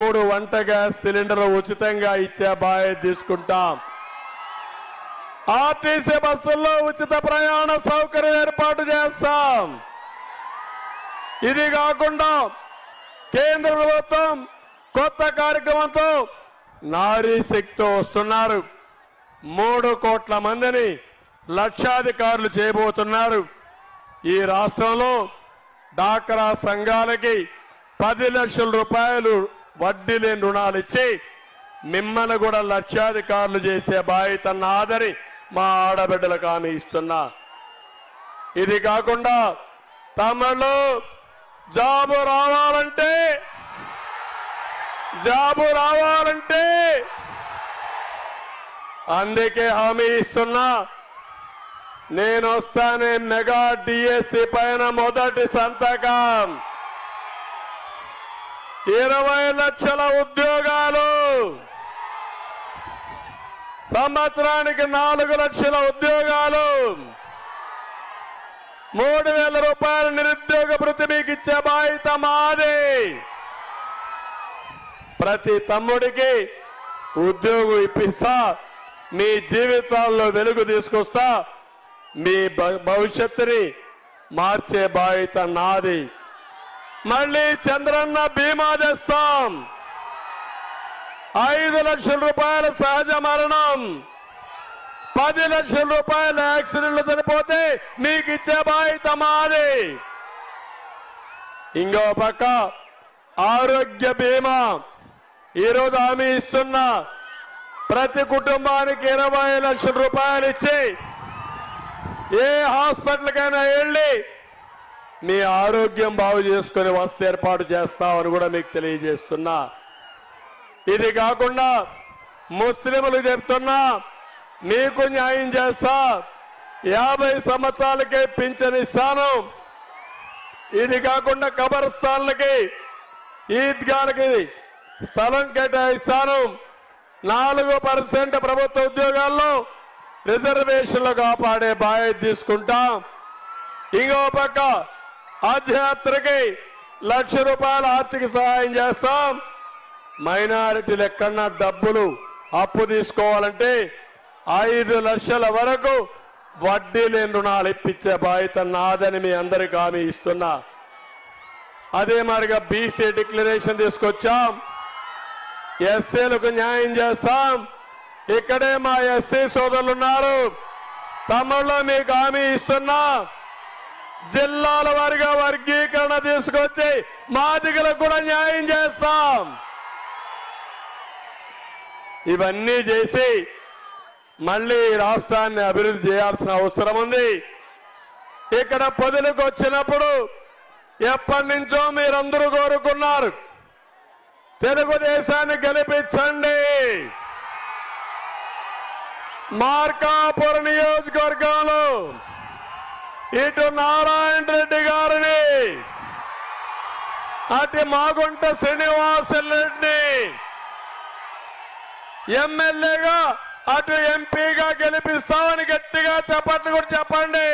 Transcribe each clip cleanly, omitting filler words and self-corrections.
3 వంట గ్యాస్ సిలిండర్లు ఉచితంగా ఇచ్చే బాధ్యత తీసుకుంటాం. ఆర్టీసీ బస్సుల్లో ఉచిత ప్రయాణ సౌకర్యం ఏర్పాటు చేస్తాం. ఇది కాకుండా కేంద్ర ప్రభుత్వం కొత్త కార్యక్రమంతో నారీ శక్తితో వస్తున్నారు. 3 కోట్ల మందిని లక్షాధికారులు చేయబోతున్నారు. ఈ రాష్ట్రంలో డాక్రా సంఘాలకి 10 లక్షల రూపాయలు వడ్డీ లేని రుణాలు ఇచ్చి మిమ్మల్ని కూడా లక్షాధికారులు చేసే బాధ్యత నాదని మా ఆడబిడ్డలకు హామీ ఇస్తున్నా. ఇది కాకుండా తమిళలో జాబు రావాలంటే అందుకే హామీ ఇస్తున్నా. నేను వస్తానే మెగా డిఎస్సి పైన మొదటి సంతకం 20 లక్షల ఉద్యోగాలు, సంవత్సరానికి 4 లక్షల ఉద్యోగాలు, 3,000 రూపాయల నిరుద్యోగ భృతి మీకు ఇచ్చే బాధ్యత మాది. ప్రతి తమ్ముడికి ఉద్యోగం ఇప్పిస్తా, మీ జీవితాల్లో వెలుగు తీసుకొస్తా, మీ భవిష్యత్తుని మార్చే బాధ్యత నాది. మళ్ళీ చంద్రన్న బీమా తెస్తాం. 5 లక్షల రూపాయల సహజ మరణం, 10 లక్షల రూపాయల యాక్సిడెంట్లు చనిపోతే మీకు ఇచ్చే బాధ్యత మాది. ఇంకో పక్క ఆరోగ్య బీమా ఈరోజు హామీ ఇస్తున్నా. ప్రతి కుటుంబానికి 20 లక్షల రూపాయలు ఇచ్చి ఏ హాస్పిటల్కైనా వెళ్ళి మీ ఆరోగ్యం బాగు చేసుకుని వసతి ఏర్పాటు చేస్తామని కూడా మీకు తెలియజేస్తున్నా. ఇది కాకుండా ముస్లింలకు చెప్తున్నా, మీకు న్యాయం చేస్తా. 50 సంవత్సరాలకే పింఛన్ ఇస్తాను. ఇది కాకుండా కబర్స్థాన్లకి, ఈద్గాలకి స్థలం కేటాయిస్తాను. 4% ప్రభుత్వ ఉద్యోగాల్లో రిజర్వేషన్లు కాపాడే బాధ్యత తీసుకుంటాం. ఇంకో పక్క హజ్ యాత్రకి 1 లక్ష రూపాయల ఆర్థిక సహాయం చేస్తాం. మైనారిటీలు ఎక్కడన్నా డబ్బులు అప్పు తీసుకోవాలంటే 5 లక్షల వరకు వడ్డీ లేని రుణాలు ఇప్పించే బాధ్యత నాదని మీ అందరికీ హామీ ఇస్తున్నా. అదే మరిగా బీసీ డిక్లరేషన్ తీసుకొచ్చాం. ఎస్సీలకు న్యాయం చేస్తాం. ఇక్కడే మా ఎస్సీ సోదరులు ఉన్నారు. తమిళలో మీకు హామీ ఇస్తున్నా. జిల్లాల వారిగా వర్గీకరణ తీసుకొచ్చి మాదిగలకు కూడా న్యాయం చేస్తాం. ఇవన్నీ చేసి మళ్ళీ రాష్ట్రాన్ని అభివృద్ధి చేయాల్సిన అవసరం ఉంది. ఇక్కడ పొదులకు వచ్చినప్పుడు ఎప్పటి నుంచో మీరందరూ కోరుకున్నారు, తెలుగుదేశాన్ని గెలిపించండి. మార్కాపుర నియోజకవర్గంలో ఇటు నారాయణ రెడ్డి గారిని, అటు మాగుంట శ్రీనివాసరెడ్డిని ఎమ్మెల్యేగా, అటు ఎంపీగా గెలిపిస్తామని గట్టిగా చెప్పట్లు కూడా చెప్పండి.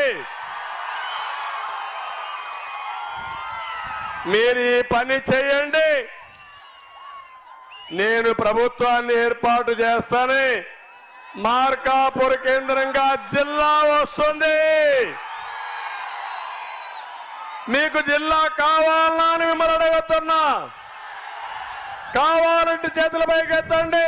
మీరు ఈ పని చేయండి. నేను ప్రభుత్వాన్ని ఏర్పాటు చేస్తానే. మార్కాపూర్ కేంద్రంగా జిల్లా వస్తుంది. మీకు జిల్లా కావాలని మిమ్మల్ని అడుగుతున్నా. కావాలంటే చేతుల పైకి ఎత్తండి.